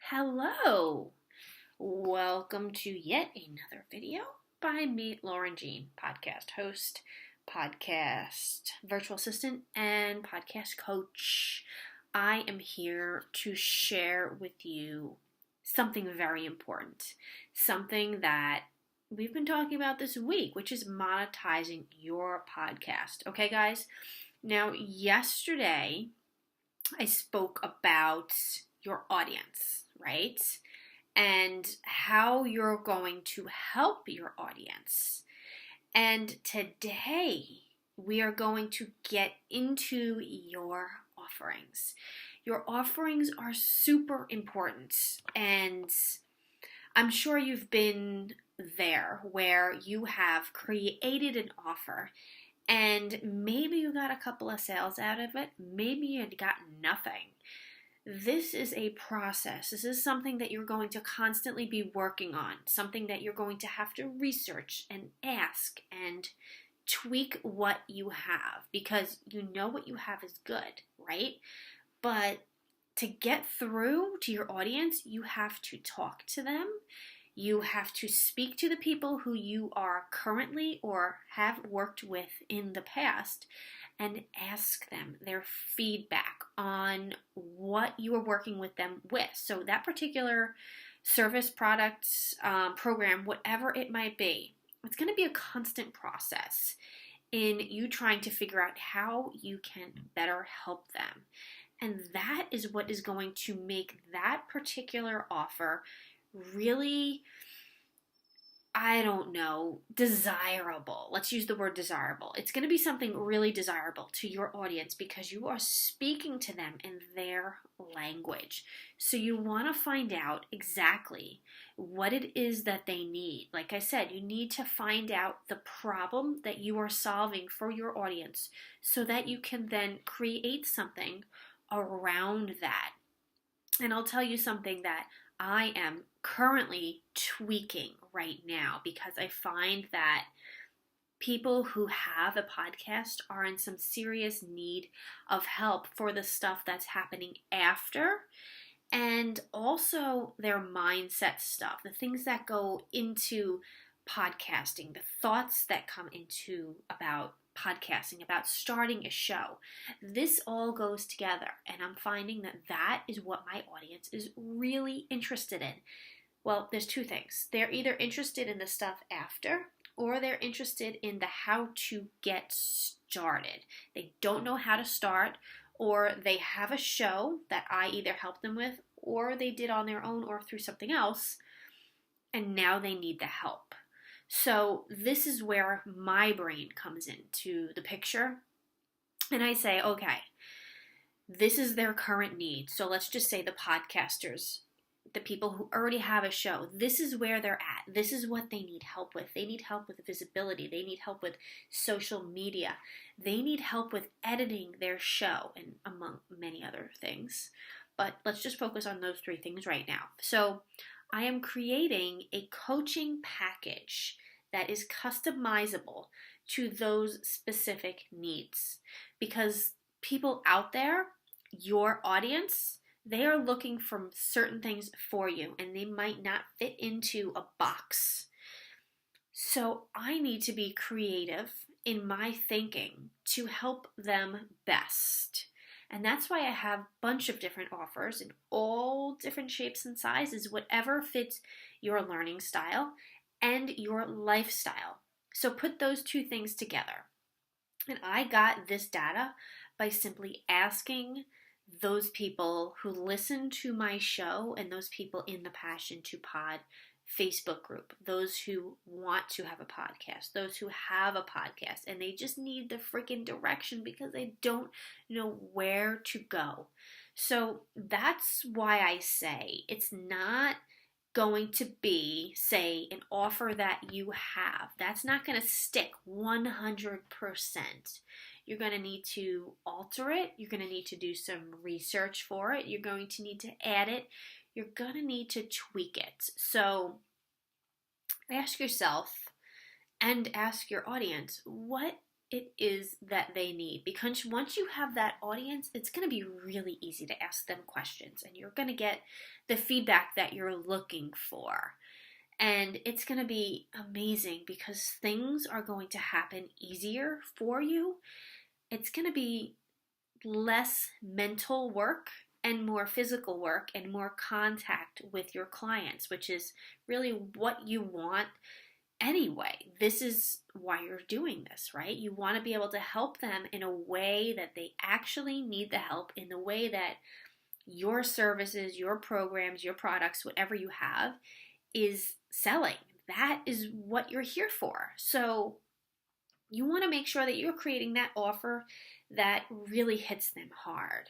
Hello! Welcome to yet another video by me, Lauren Jean, podcast host, podcast virtual assistant, and podcast coach. I am here to share with you something very important, something that we've been talking about this week, which is monetizing your podcast. Okay, guys? Now, yesterday I spoke about your audience, right? And how you're going to help your audience. And today we are going to get into your offerings. Your offerings are super important, and I'm sure you've been there where you have created an offer and maybe you got a couple of sales out of it, maybe you got nothing. This is a process. This is something that you're going to constantly be working on, something that you're going to have to research and ask and tweak what you have, because you know what you have is good, right? But to get through to your audience, you have to talk to them. You have to speak to the people who you are currently or have worked with in the past and ask them their feedback on what you are working with them with. So that particular service, product, program, whatever it might be, it's going to be a constant process in you trying to figure out how you can better help them. And that is what is going to make that particular offer really, desirable. Let's use the word desirable. It's going to be something really desirable to your audience because you are speaking to them in their language. So you want to find out exactly what it is that they need. Like I said, you need to find out the problem that you are solving for your audience so that you can then create something around that. And I'll tell you something that I am currently tweaking right now because I find that people who have a podcast are in some serious need of help for the stuff that's happening after, and also their mindset stuff, the things that go into podcasting, the thoughts that come into about podcasting, about starting a show. This all goes together, and I'm finding that that is what my audience is really interested in. Well, there's two things. They're either interested in the stuff after, or they're interested in the how to get started. They don't know how to start, or they have a show that I either helped them with, or they did on their own or through something else, and now they need the help. So this is where my brain comes into the picture. And I say, okay, this is their current need. So let's just say the podcasters, the people who already have a show, this is where they're at. This is what they need help with. They need help with visibility. They need help with social media. They need help with editing their show, and among many other things. But let's just focus on those three things right now. So I am creating a coaching package that is customizable to those specific needs, because people out there, your audience, they are looking for certain things for you and they might not fit into a box. So I need to be creative in my thinking to help them best. And that's why I have a bunch of different offers in all different shapes and sizes, whatever fits your learning style and your lifestyle. So put those two things together. And I got this data by simply asking those people who listen to my show and those people in the Passion to Pod Facebook group, those who want to have a podcast, those who have a podcast, and they just need the freaking direction because they don't know where to go. So that's why I say it's not going to be, say, an offer that you have. That's not going to stick 100%. You're going to need to alter it. You're going to need to do some research for it. You're going to need to add it. You're going to need to tweak it. So ask yourself and ask your audience, what it is that they need. Because once you have that audience, it's going to be really easy to ask them questions and you're going to get the feedback that you're looking for. And it's going to be amazing because things are going to happen easier for you. It's going to be less mental work and more physical work and more contact with your clients, which is really what you want anyway. This is why you're doing this, right? You want to be able to help them in a way that they actually need the help, in the way that your services, your programs, your products, whatever you have, is selling. That is what you're here for. So you want to make sure that you're creating that offer that really hits them hard.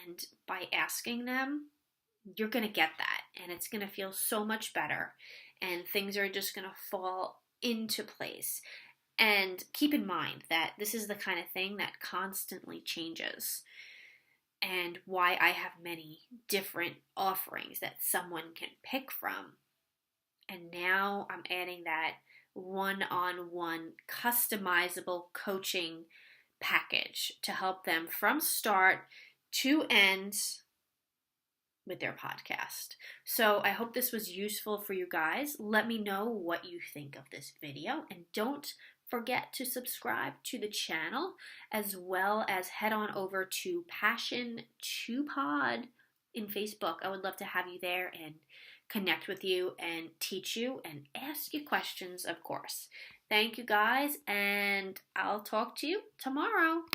And by asking them, you're going to get that. And it's going to feel so much better. And things are just going to fall into place. And keep in mind that this is the kind of thing that constantly changes. And why I have many different offerings that someone can pick from. And now I'm adding that one-on-one customizable coaching package to help them from start to end with their podcast. So I hope this was useful for you guys. Let me know what you think of this video, and don't forget to subscribe to the channel, as well as head on over to Passion to Pod in Facebook. I would love to have you there and connect with you and teach you and ask you questions, of course. Thank you guys, and I'll talk to you tomorrow.